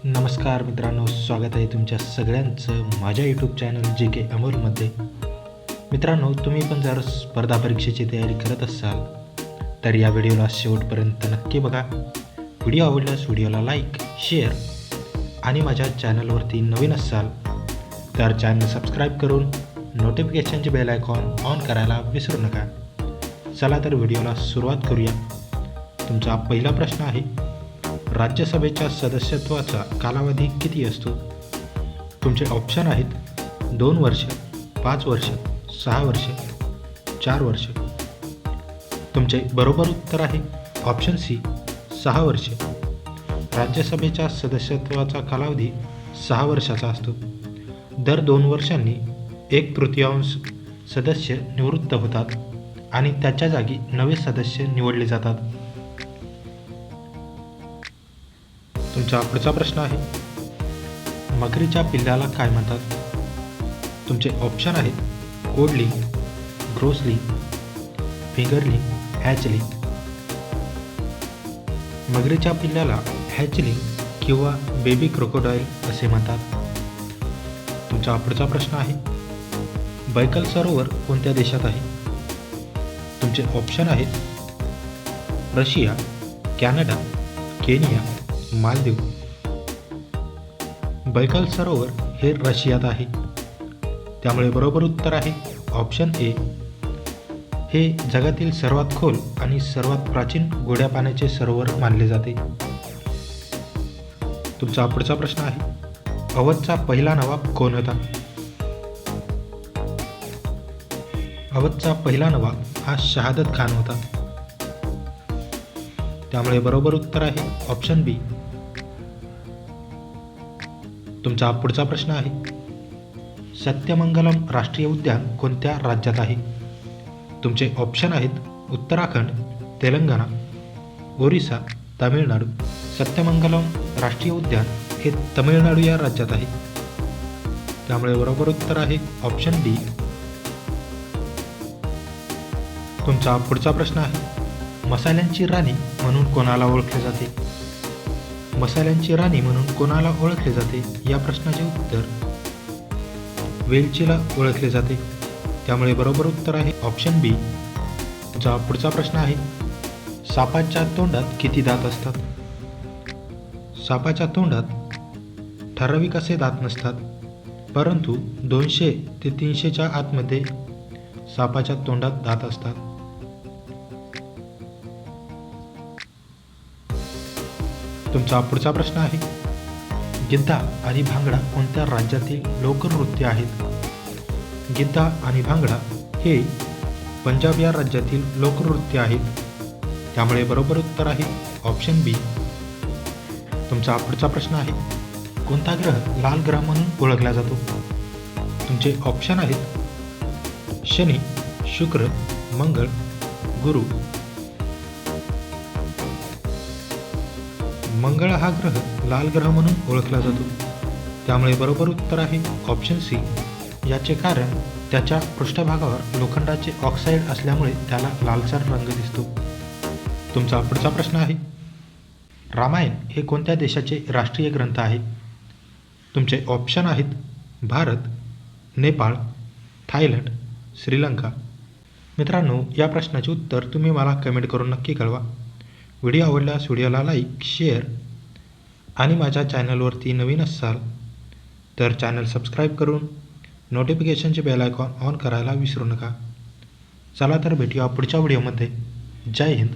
नमस्कार मित्रांनो, स्वागत आहे तुमच्या सगळ्यांचं माझ्या यूट्यूब चॅनल JK अमोलमध्ये. मित्रांनो, तुम्ही पण जर स्पर्धा परीक्षेची तयारी करत असाल तर या व्हिडिओला शेवटपर्यंत नक्की बघा. व्हिडिओ आवडल्यास व्हिडिओला लाईक, शेअर आणि माझ्या चॅनलवरती नवीन असाल तर चॅनल सबस्क्राईब करून नोटिफिकेशनचे बेल आयकॉन ऑन करायला विसरू नका. चला तर व्हिडिओला सुरुवात करूया. तुमचा पहिला प्रश्न आहे, राज्यसभेच्या सदस्यत्वाचा कालावधी किती असतो? तुमचे ऑप्शन आहेत 2 वर्ष, 5 वर्ष, 6 वर्ष, 4 वर्ष. तुमचे बरोबर उत्तर आहे ऑप्शन सी, 6 वर्ष. राज्यसभेच्या सदस्यत्वाचा कालावधी 6 वर्षाचा असतो. दर 2 वर्षांनी 1/3 सदस्य निवृत्त होतात आणि त्याच्या जागी नवे सदस्य निवडले जातात. तुमचा पुढचा प्रश्न आहे, मगरीच्या पिल्लाला काय म्हणतात? तुमचे ऑप्शन आहेत कोडलिंग, ग्रोसलिंग, फिंगरलिंग, हॅचलिंग. मगरीच्या पिल्लाला हॅचलिंग किंवा बेबी क्रोकोडाईल असे म्हणतात. तुमचा पुढचा प्रश्न आहे, बैकल सरोवर कोणत्या देशात आहे? तुमचे ऑप्शन आहेत Russia, Canada, Kenya, Maldives. Baikal सरोवर हे रशियात आहे, त्यामुळे बरोबर उत्तर आहे ऑप्शन ए. हे जगातील सर्वात खोल आणि सर्वात प्राचीन गोड्या पाण्याचे सरोवर मानले जाते. तुमचा पुढचा प्रश्न आहे, अवधचा पहिला नवाब कोण होता? अवधचा पहिला नवाब हा शहादत खान होता, त्यामुळे बरोबर उत्तर आहे ऑप्शन बी. तुमचा पुढचा प्रश्न आहे, सत्यमंगलम राष्ट्रीय उद्यान कोणत्या राज्यात आहे? तुमचे ऑप्शन आहेत उत्तराखंड, तेलंगणा, ओरिसा, तामिळनाडू. सत्यमंगलम राष्ट्रीय उद्यान हे तमिळनाडू या राज्यात आहे, त्यामुळे बरोबर उत्तर आहे ऑप्शन डी. तुमचा पुढचा प्रश्न आहे, मसाल्यांची राणी म्हणून कोणाला ओळखले जाते? मसाल्यांची राणी म्हणून कोणाला ओळखले जाते या प्रश्नाचे उत्तर वेलचीला ओळखले जाते, त्यामुळे बरोबर उत्तर आहे ऑप्शन बी. तुमचा पुढचा प्रश्न आहे, सापाच्या तोंडात किती दात असतात? सापाच्या तोंडात ठराविक असे दात नसतात, परंतु 200 ते 300च्या आतमध्ये सापाच्या तोंडात दात असतात. तुमचा पुढचा प्रश्न आहे, गिद्धा आणि भांगडा कोणत्या राज्यातील लोकनृत्य आहेत? गिद्धा आणि भांगडा हे पंजाब या राज्यातील लोकनृत्य आहेत, त्यामुळे बरोबर उत्तर आहे ऑप्शन बी. तुमचा पुढचा प्रश्न आहे, कोणता ग्रह लाल ग्रह म्हणून ओळखला जातो? तुमचे ऑप्शन आहेत शनी, शुक्र, मंगळ, गुरु. मंगळ हा ग्रह लाल ग्रह म्हणून ओळखला जातो, त्यामुळे बरोबर उत्तर आहे ऑप्शन सी. याचे कारण त्याच्या पृष्ठभागावर लोखंडाचे ऑक्साईड असल्यामुळे त्याला लालसर रंग दिसतो. तुमचा पुढचा प्रश्न आहे, रामायण हे कोणत्या देशाचे राष्ट्रीय ग्रंथ आहे? तुमचे ऑप्शन आहेत भारत, नेपाळ, थायलंड, श्रीलंका. मित्रांनो, या प्रश्नाचे उत्तर तुम्ही मला कमेंट करून नक्की कळवा. व्हिडिओ आवडल्यास व्हिडिओला लाईक, शेअर आणि माझ्या चॅनलवरती नवीन असाल तर चॅनल सबस्क्राईब करून नोटिफिकेशनचे बेल आयकॉन ऑन करायला विसरू नका. चला तर भेटूया पुढच्या व्हिडिओमध्ये. जय हिंद.